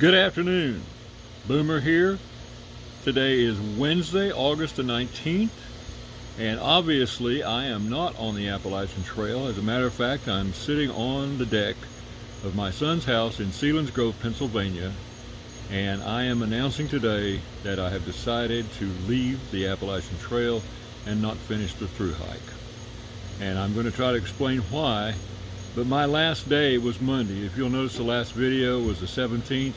Good afternoon, Boomer here. Today is Wednesday, August the 19th, and obviously I am not on the Appalachian Trail. As a matter of fact, I'm sitting on the deck of my son's house in Selinsgrove, Pennsylvania, and I am announcing today that I have decided to leave the Appalachian Trail and not finish the through hike. And I'm going to try to explain why, but my last day was Monday. If you'll notice, the last video was the 17th.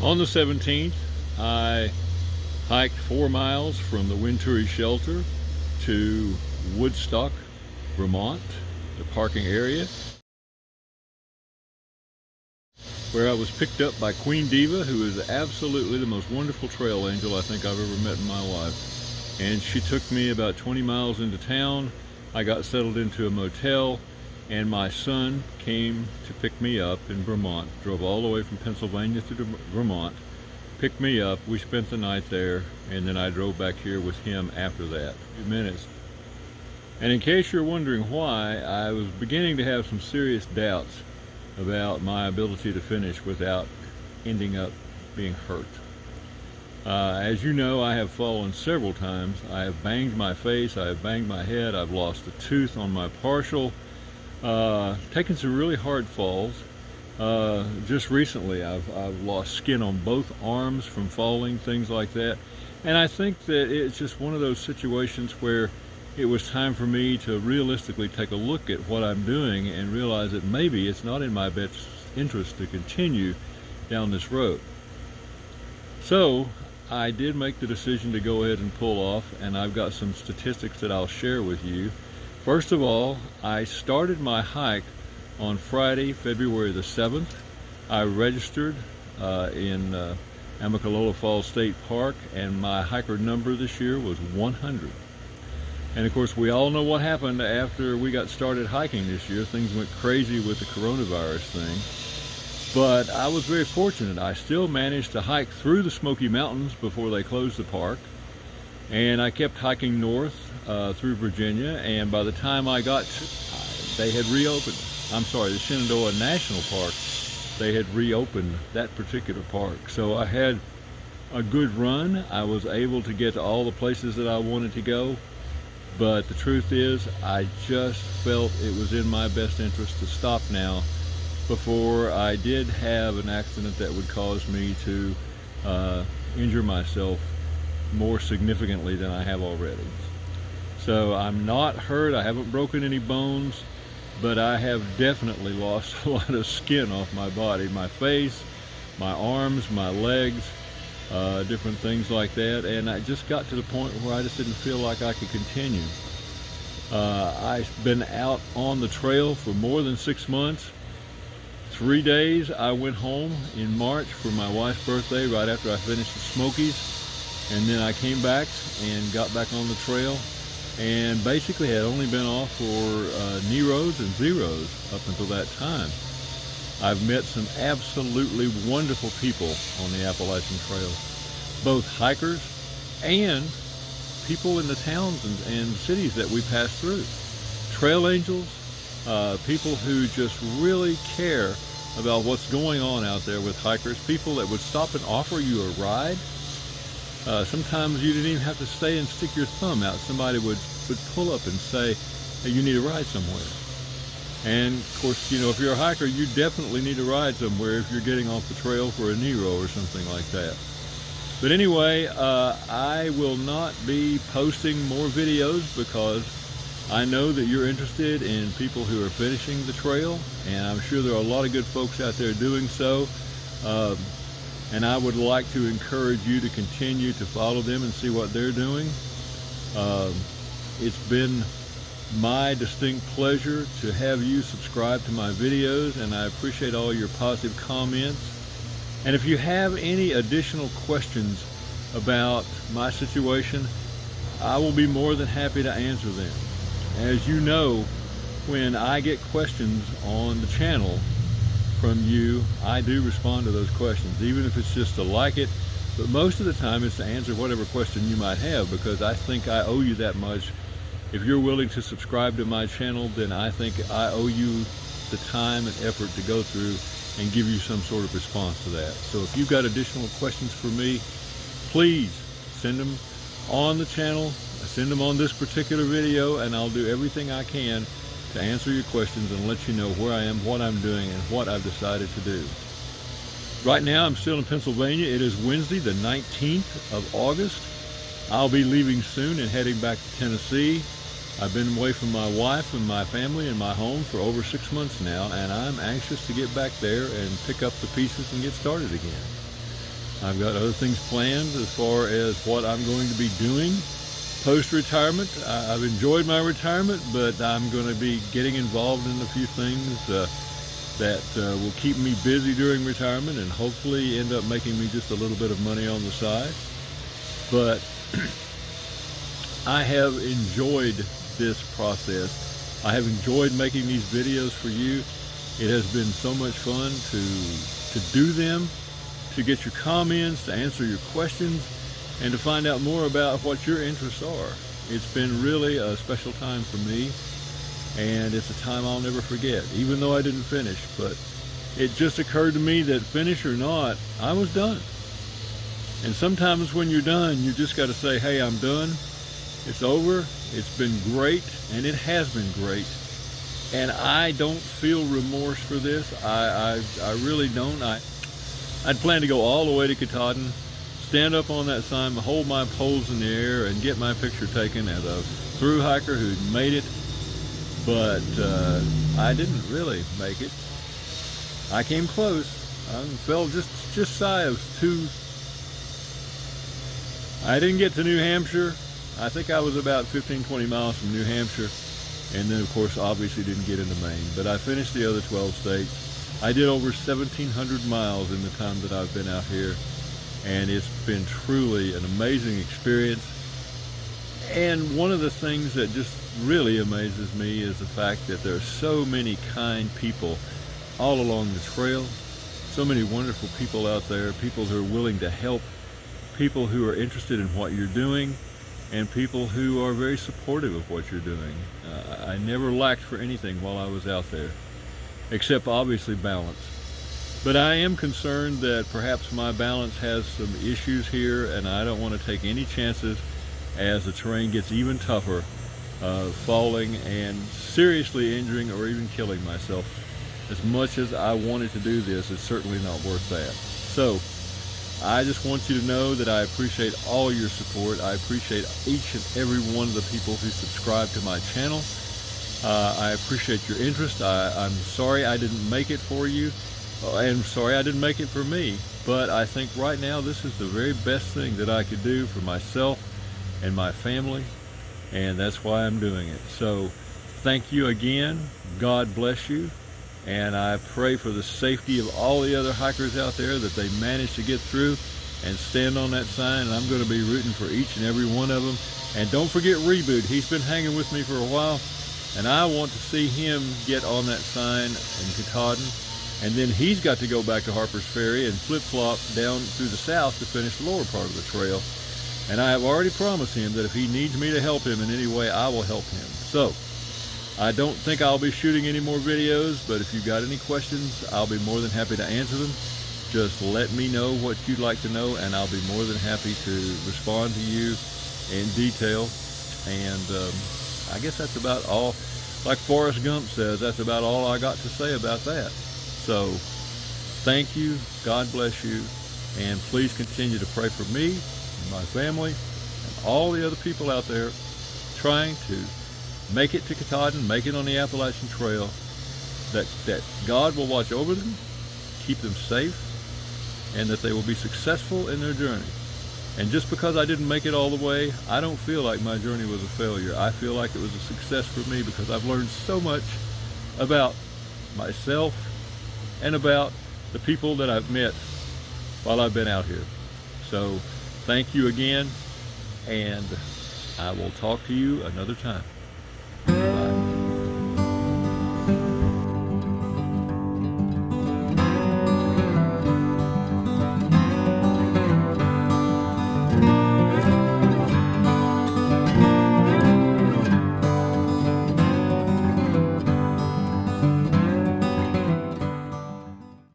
On the 17th, I hiked 4 miles from the Winturi shelter to Woodstock, Vermont, the parking area, where I was picked up by Queen Diva, who is absolutely the most wonderful trail angel I think I've ever met in my life. And she took me about 20 miles into town. I got settled into a motel, and my son came to pick me up in Vermont. Drove all the way from Pennsylvania to Vermont, picked me up. We spent the night there, and then I drove back here with him after that, a few minutes. And in case you're wondering why, I was beginning to have some serious doubts about my ability to finish without ending up being hurt. As you know, I have fallen several times. I have banged my face, I have banged my head, I've lost a tooth on my partial, taken some really hard falls. Just recently I've lost skin on both arms from falling, things like that. And I think that it's just one of those situations where it was time for me to realistically take a look at what I'm doing and realize that maybe it's not in my best interest to continue down this road. So I did make the decision to go ahead and pull off, and I've got some statistics that I'll share with you. First of all, I started my hike on Friday, February the 7th. I registered in Amicalola Falls State Park, and my hiker number this year was 100. And of course, we all know what happened after we got started hiking this year. Things went crazy with the coronavirus thing. But I was very fortunate. I still managed to hike through the Smoky Mountains before they closed the park. And I kept hiking north through Virginia. And by the time I got to, they had reopened, the Shenandoah National Park, they had reopened that particular park. So I had a good run. I was able to get to all the places that I wanted to go. But the truth is, I just felt it was in my best interest to stop now before I did have an accident that would cause me to injure myself more significantly than I have already. So I'm not hurt, I haven't broken any bones, but I have definitely lost a lot of skin off my body, my face, my arms, my legs, different things like that. And I just got to the point where I just didn't feel like I could continue. I've been out on the trail for more than 6 months. 3 days I went home in March for my wife's birthday right after I finished the Smokies, and then I came back and got back on the trail, and basically had only been off for Neros and Zeros up until that time. I've met some absolutely wonderful people on the Appalachian Trail, both hikers and people in the towns and cities that we pass through. Trail angels, people who just really care about what's going on out there with hikers, people that would stop and offer you a ride. Sometimes you didn't even have to stay and stick your thumb out. Somebody would pull up and say, hey, you need a ride somewhere. And of course, you know, if you're a hiker, you definitely need a ride somewhere if you're getting off the trail for a Nero or something like that. But anyway, I will not be posting more videos because I know that you're interested in people who are finishing the trail, and I'm sure there are a lot of good folks out there doing so. And I would like to encourage you to continue to follow them and see what they're doing. It's been my distinct pleasure to have you subscribe to my videos, and I appreciate all your positive comments. And if you have any additional questions about my situation, I will be more than happy to answer them. As you know, when I get questions on the channel from you, I do respond to those questions, even if it's just to like it. But most of the time it's to answer whatever question you might have, because I think I owe you that much. If you're willing to subscribe to my channel, then I think I owe you the time and effort to go through and give you some sort of response to that. So if you've got additional questions for me, please send them on the channel, send them on this particular video, and I'll do everything I can to answer your questions and let you know where I am, what I'm doing, and what I've decided to do. Right now I'm still in Pennsylvania. It is Wednesday, the 19th of August. I'll be leaving soon and heading back to Tennessee. I've been away from my wife and my family and my home for over 6 months now, and I'm anxious to get back there and pick up the pieces and get started again. I've got other things planned as far as what I'm going to be doing post-retirement. I've enjoyed my retirement, but I'm going to be getting involved in a few things that will keep me busy during retirement and hopefully end up making me just a little bit of money on the side. But I have enjoyed this process. I have enjoyed making these videos for you. It has been so much fun to do them, to get your comments, to answer your questions, and to find out more about what your interests are. It's been really a special time for me, and it's a time I'll never forget, even though I didn't finish. But it just occurred to me that finish or not, I was done. And sometimes when you're done, you just got to say, hey, I'm done. It's over. It's been great, and it has been great. And I don't feel remorse for this. I really don't. I'd planned to go all the way to Katahdin, stand up on that sign, hold my poles in the air, and get my picture taken as a thru hiker who'd made it. But I didn't really make it. I came close. I fell just shy of 2. I didn't get to New Hampshire. I think I was about 15-20 miles from New Hampshire, and then of course obviously didn't get into Maine. But I finished the other 12 states. I did over 1,700 miles in the time that I've been out here, and it's been truly an amazing experience. And one of the things that just really amazes me is the fact that there are so many kind people all along the trail, so many wonderful people out there, people who are willing to help, people who are interested in what you're doing, and people who are very supportive of what you're doing. I never lacked for anything while I was out there, except obviously balance. But I am concerned that perhaps my balance has some issues here, and I don't want to take any chances as the terrain gets even tougher, falling and seriously injuring or even killing myself. As much as I wanted to do this, it's certainly not worth that. So I just want you to know that I appreciate all your support. I appreciate each and every one of the people who subscribe to my channel. I appreciate your interest. I'm sorry I didn't make it for you. I'm sorry I didn't make it for me. But I think right now this is the very best thing that I could do for myself and my family. And that's why I'm doing it. So thank you again. God bless you. And I pray for the safety of all the other hikers out there, that they manage to get through and stand on that sign. And I'm going to be rooting for each and every one of them. And don't forget Reboot. He's been hanging with me for a while, and I want to see him get on that sign in Katahdin. And then he's got to go back to Harper's Ferry and flip-flop down through the south to finish the lower part of the trail. And I have already promised him that if he needs me to help him in any way, I will help him. So I don't think I'll be shooting any more videos, but if you've got any questions, I'll be more than happy to answer them. Just let me know what you'd like to know, and I'll be more than happy to respond to you in detail. And I guess that's about all. Like Forrest Gump says, that's about all I got to say about that. So thank you, God bless you, and please continue to pray for me, my family, and all the other people out there trying to make it to Katahdin, make it on the Appalachian Trail, that God will watch over them, keep them safe, and that they will be successful in their journey. And just because I didn't make it all the way, I don't feel like my journey was a failure. I feel like it was a success for me because I've learned so much about myself and about the people that I've met while I've been out here. So thank you again, and I will talk to you another time. Bye.